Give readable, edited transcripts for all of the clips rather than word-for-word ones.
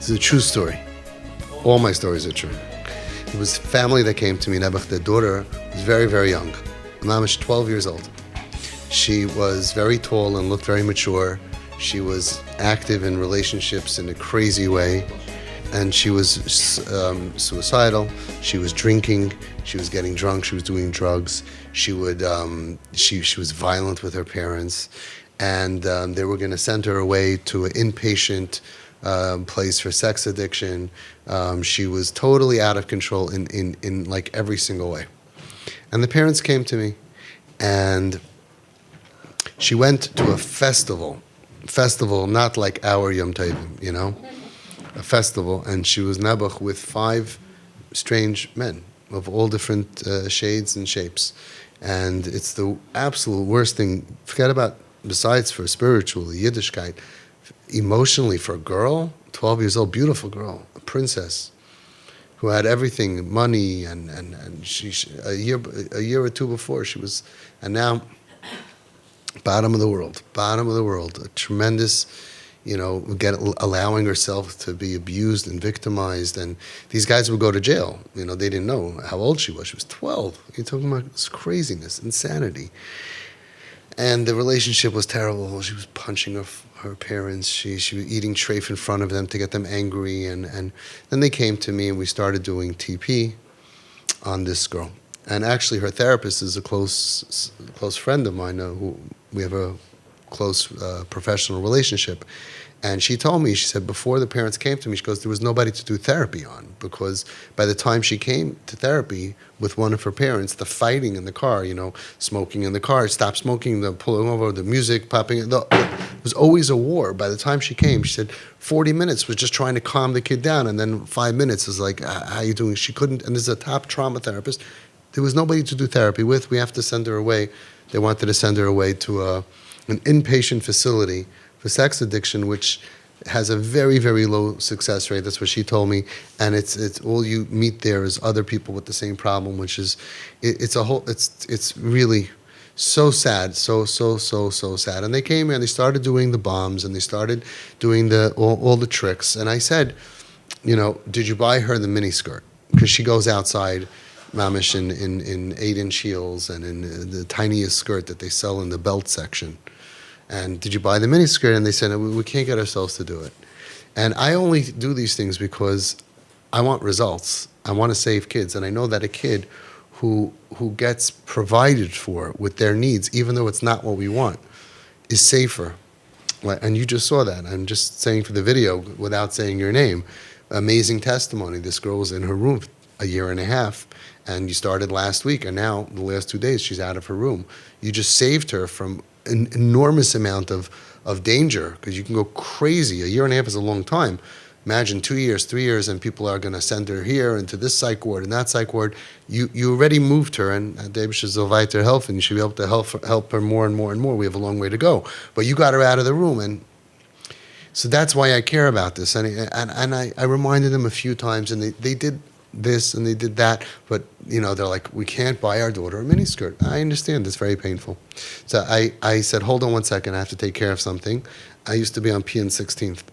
This is a true story. All my stories are true. It was family that came to me. Their daughter was very, very young. Mamish 12 years old. She was very tall and looked very mature. She was active in relationships in a crazy way. And she was suicidal. She was drinking. She was getting drunk. She was doing drugs. She was violent with her parents. And they were going to send her away to an inpatient place for sex addiction. She was totally out of control in like every single way. And the parents came to me, and she went to a festival, not like our Yom Tovim, you know, a festival, and she was nebuch with 5 strange men of all different shades and shapes. And it's the absolute worst thing. Forget about, besides for spiritually, Yiddishkeit, emotionally for a girl, 12 years old, beautiful girl, a princess, who had everything, money, and she a year or two before she was, and now bottom of the world, a tremendous, you know, allowing herself to be abused and victimized, and these guys would go to jail. You know, they didn't know how old she was. She was 12. You're talking about this craziness, insanity. And the relationship was terrible. She was punching her parents. She was eating treif in front of them to get them angry. And then they came to me and we started doing TP on this girl. And actually her therapist is a close friend of mine who we have a close professional relationship. And she told me, she said, before the parents came to me, she goes, there was nobody to do therapy on, because by the time she came to therapy with one of her parents, the fighting in the car, you know, smoking in the car, stop smoking, the pulling over, the music popping, it was always a war. By the time she came, she said 40 minutes was just trying to calm the kid down, and then 5 minutes is like, how you doing? She couldn't, and this is a top trauma therapist. There was nobody to do therapy with. We have to send her away. They wanted to send her away to an inpatient facility for sex addiction, which has a very, very low success rate. That's what she told me. And it's all you meet there is other people with the same problem, which is, it's really so sad, so sad. And they came and they started doing the bombs and they started doing all the tricks. And I said, you know, did you buy her the mini skirt? Because she goes outside, mamish, in 8-inch heels and in the tiniest skirt that they sell in the belt section. And did you buy the miniskirt? And they said, we can't get ourselves to do it. And I only do these things because I want results. I want to save kids. And I know that a kid who gets provided for with their needs, even though it's not what we want, is safer. And you just saw that. I'm just saying for the video without saying your name. Amazing testimony. This girl was in her room a year and a half. And you started last week. And now, the last 2 days, she's out of her room. You just saved her from an enormous amount of danger, because you can go crazy. A year and a half is a long time. Imagine 2 years, 3 years, and people are going to send her here into this psych ward and that psych ward. You already moved her, and David should provide her health, and you should be able to help her more and more and more. We have a long way to go, but you got her out of the room, and so that's why I care about this. And I reminded them a few times, and they did this and they did that, but you know, they're like, we can't buy our daughter a miniskirt. I understand, it's very painful. So I said, hold on 1 second, I have to take care of something. I used to be on P and 16th.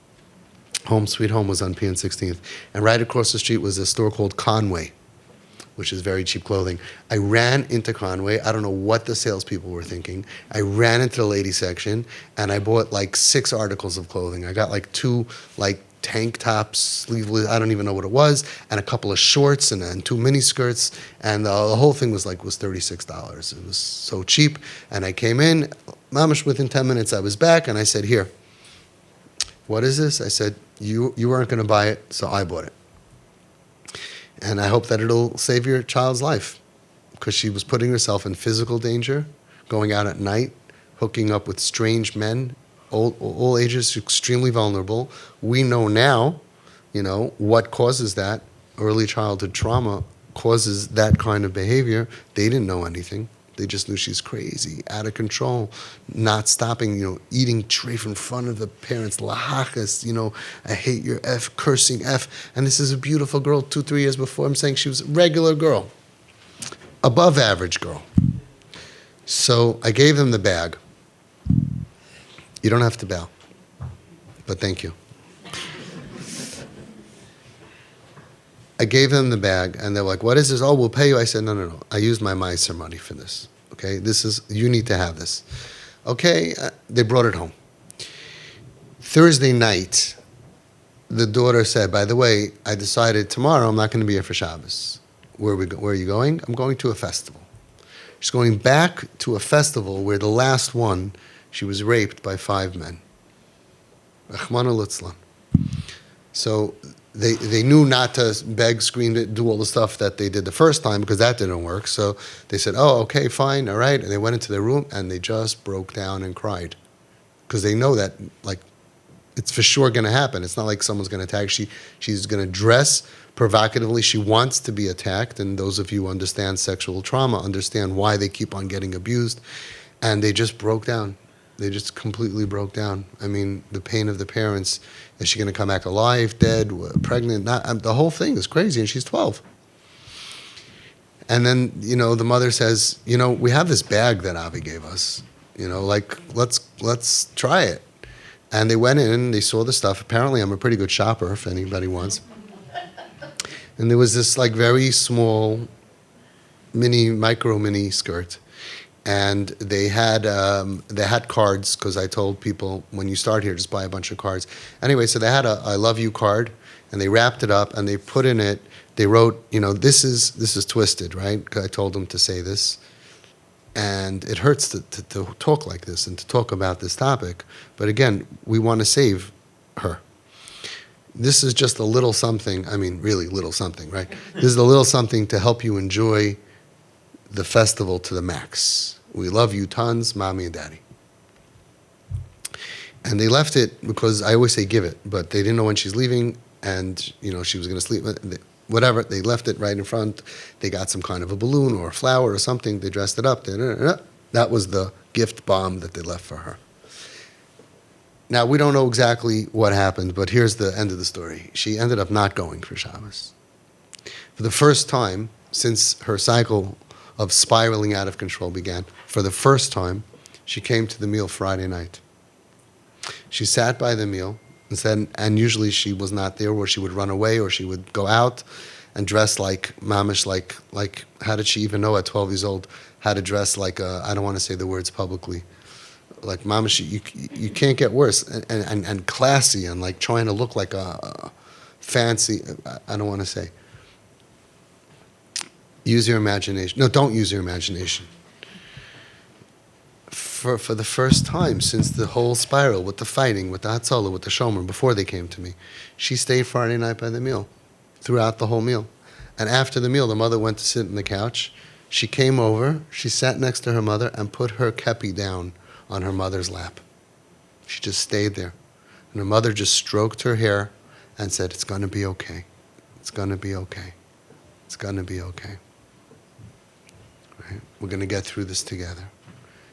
Home Sweet Home was on P and 16th. And right across the street was a store called Conway, which is very cheap clothing. I ran into Conway. I don't know what the salespeople were thinking. I ran into the ladies section and I bought like 6 articles of clothing. I got like 2 tank tops, sleeveless, I don't even know what it was, and a couple of shorts and 2 mini skirts, and the whole thing was $36. It was so cheap. And I came in, mamish, within 10 minutes I was back, and I said, here, what is this? I said, you weren't going to buy it, so I bought it. And I hope that it'll save your child's life, because she was putting herself in physical danger, going out at night, hooking up with strange men, all ages, extremely vulnerable. We know now, you know, what causes that. Early childhood trauma causes that kind of behavior. They didn't know anything. They just knew she's crazy, out of control, not stopping, you know, eating treif in front of the parents, lahachas, you know, I hate your F, cursing F. And this is a beautiful girl. 2-3 years before, I'm saying she was a regular girl, above average girl. So I gave them the bag. You don't have to bow, but thank you. I gave them the bag, and they're like, what is this? Oh, we'll pay you. I said, no. I used my Meiser money for this. Okay, you need to have this. Okay, they brought it home. Thursday night, the daughter said, by the way, I decided tomorrow I'm not going to be here for Shabbos. Where are you going? I'm going to a festival. She's going back to a festival where the last one, she was raped by 5 men. Rachmana litzlan. So they knew not to beg, scream, do all the stuff that they did the first time because that didn't work. So they said, oh, okay, fine, all right. And they went into their room and they just broke down and cried because they know that, like, it's for sure going to happen. It's not like someone's going to attack. She's going to dress provocatively. She wants to be attacked. And those of you who understand sexual trauma understand why they keep on getting abused. And they just broke down. They just completely broke down. I mean, the pain of the parents. Is she going to come back alive, dead, pregnant? The whole thing is crazy, and she's 12. And then, the mother says, we have this bag that Avi gave us. Let's try it. And they went in, they saw the stuff. Apparently, I'm a pretty good shopper, if anybody wants. And there was this, very small, mini skirt. And they had cards, because I told people, when you start here, just buy a bunch of cards. Anyway, so they had a I love you card, and they wrapped it up, and they put in it, they wrote, this is twisted, right? 'Cause I told them to say this. And it hurts to talk like this and to talk about this topic. But again, we want to save her. This is just a little something, really little something, right? This is a little something to help you enjoy the festival to the max. We love you tons, mommy and daddy. And they left it because I always say give it, but they didn't know when she's leaving, and she was going to sleep. Whatever, they left it right in front. They got some kind of a balloon or a flower or something. They dressed it up. That was the gift bomb that they left for her. Now, we don't know exactly what happened, but here's the end of the story. She ended up not going for Shabbos. For the first time since her cycle of spiraling out of control began, for the first time, she came to the meal Friday night. She sat by the meal and said, and usually she was not there, or she would run away, or she would go out and dress like mamish, like how did she even know at 12 years old how to dress like I don't want to say the words publicly, like mamish, you can't get worse, and classy, and like trying to look like a fancy, I don't want to say. Use your imagination. No, don't use your imagination. For the first time since the whole spiral, with the fighting, with the Hatzalah, with the Shomer, before they came to me, she stayed Friday night by the meal, throughout the whole meal. And after the meal, the mother went to sit on the couch. She came over, she sat next to her mother and put her kepi down on her mother's lap. She just stayed there. And her mother just stroked her hair and said, it's going to be okay. It's going to be okay. It's going to be okay. Right? We're going to get through this together.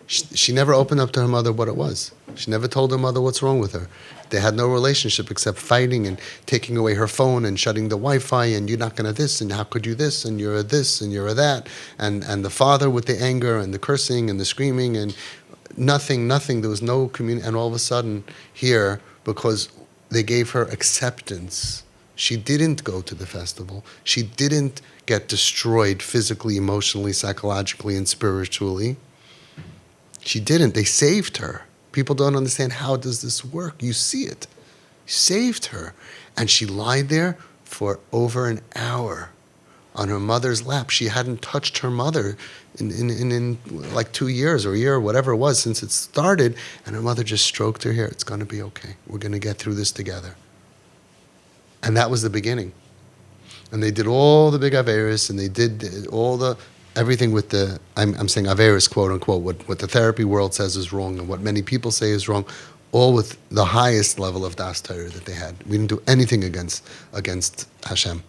She never opened up to her mother what it was. She never told her mother what's wrong with her. They had no relationship except fighting and taking away her phone and shutting the Wi-Fi, and you're not going to this, and how could you this, and you're a this, and you're a that, and the father with the anger and the cursing and the screaming and nothing. There was no community. And all of a sudden here, because they gave her acceptance, she didn't go to the festival. She didn't get destroyed physically, emotionally, psychologically, and spiritually. She didn't. They saved her. People don't understand, how does this work? You see it. You saved her. And she lied there for over an hour on her mother's lap. She hadn't touched her mother in like 2 years or a year or whatever it was since it started. And her mother just stroked her hair. It's going to be okay. We're going to get through this together. And that was the beginning. And they did all the big Averis, and they did all the everything with the, I'm saying Averis, quote unquote, what the therapy world says is wrong and what many people say is wrong, all with the highest level of Das Torah that they had. We didn't do anything against Hashem.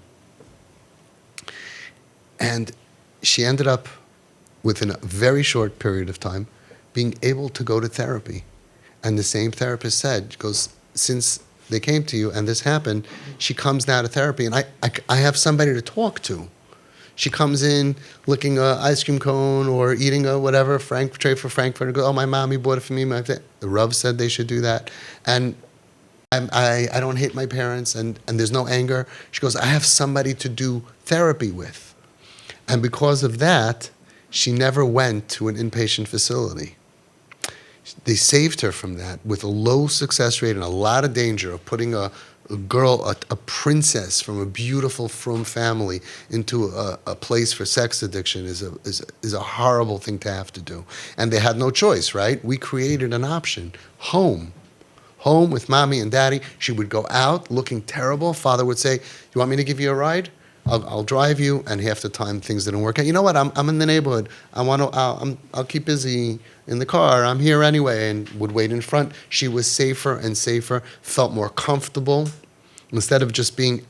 And she ended up, within a very short period of time, being able to go to therapy. And the same therapist said, goes, since they came to you and this happened, she comes now to therapy, and I have somebody to talk to. She comes in licking an ice cream cone or eating a whatever, tray for Frankfurt, and go, oh, my mommy bought it for me. The Rav said they should do that. And I don't hate my parents, and there's no anger. She goes, I have somebody to do therapy with. And because of that, she never went to an inpatient facility. They saved her from that with a low success rate and a lot of danger of putting a girl, a princess from a beautiful, frum family into a place for sex addiction is a horrible thing to have to do. And they had no choice, right? We created an option. Home with mommy and daddy. She would go out looking terrible. Father would say, you want me to give you a ride? I'll drive you. And half the time things didn't work out. You know what? I'm in the neighborhood. I'll keep busy in the car. I'm here anyway. And would wait in front. She was safer and safer, felt more comfortable. Instead of just being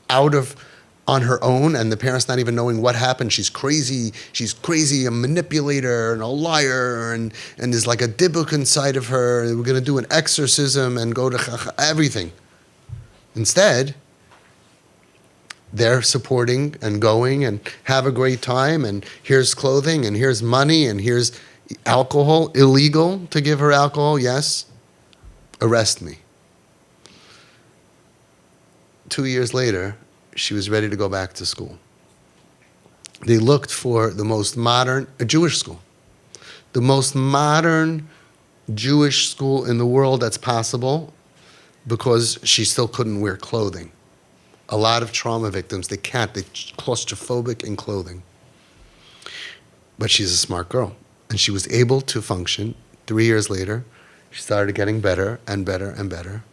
on her own and the parents not even knowing what happened. She's crazy, a manipulator and a liar, and there's like a dibuk inside of her. We're going to do an exorcism and go to everything. Instead, they're supporting and going and have a great time, and here's clothing and here's money and here's alcohol. Illegal to give her alcohol, yes. Arrest me. 2 years later, she was ready to go back to school. They looked for the most modern, a Jewish school, the most modern Jewish school in the world that's possible, because she still couldn't wear clothing. A lot of trauma victims, they're claustrophobic in clothing. But she's a smart girl, and she was able to function. 3 years later, she started getting better and better and better.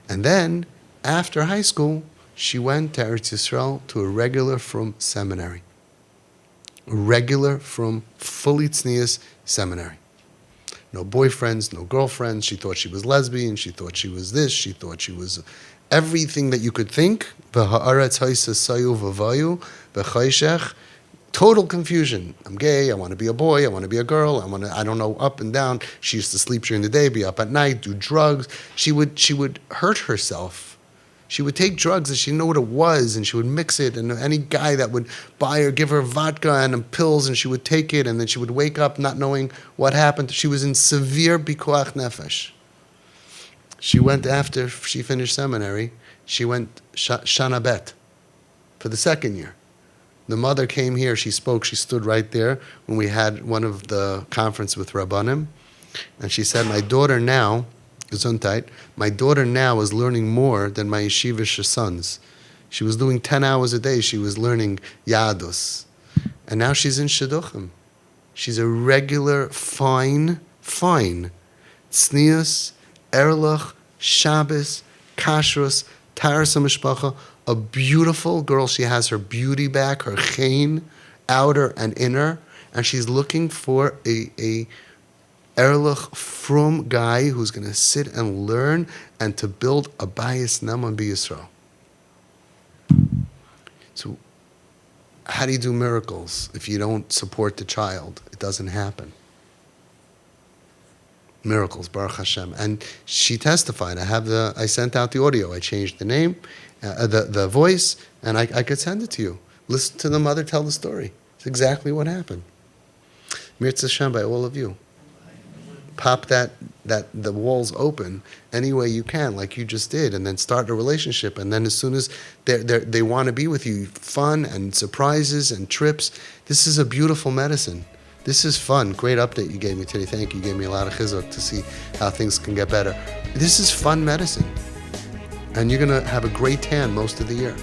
And then, after high school, she went to Eretz Yisrael to a regular frum seminary. A regular frum, fully tznius seminary. No boyfriends, no girlfriends. She thought she was lesbian. She thought she was this. She thought she was everything that you could think. V'ha'aretz ha'isa sayu v'vayu v'chayshech. Total confusion. I'm gay. I want to be a boy. I want to be a girl. I don't know, up and down. She used to sleep during the day, be up at night, do drugs. She would hurt herself. She would take drugs and she didn't know what it was, and she would mix it, and any guy that would buy her, give her vodka and pills, and she would take it, and then she would wake up not knowing what happened. She was in severe pikuach nefesh. She went, after she finished seminary, she went Shana Bet for the second year. The mother came here, she spoke, she stood right there when we had one of the conference with Rabbanim, and she said, my daughter now is learning more than my yeshivish sons. She was doing 10 hours a day, she was learning Yadus. And now she's in Shidduchim. She's a regular, fine, tznius, erlach, Shabbos, kashrus, taras mishpacha, a beautiful girl. She has her beauty back, her chein, outer and inner, and she's looking for a erlich frum guy who's going to sit and learn and to build a bayis naman b'Yisrael. So how do you do miracles if you don't support the child? It doesn't happen. Miracles, Baruch Hashem. And she testified. I sent out the audio. I changed the name, the voice, and I could send it to you. Listen to the mother tell the story. It's exactly what happened. Mirza Hashem by all of you. Pop the walls open any way you can, like you just did, and then start a relationship. And then as soon as they want to be with you, fun and surprises and trips. This is a beautiful medicine. This is fun. Great update you gave me today. Thank you. You gave me a lot of CHIZUK to see how things can get better. This is fun medicine. And you're going to have a great tan most of the year.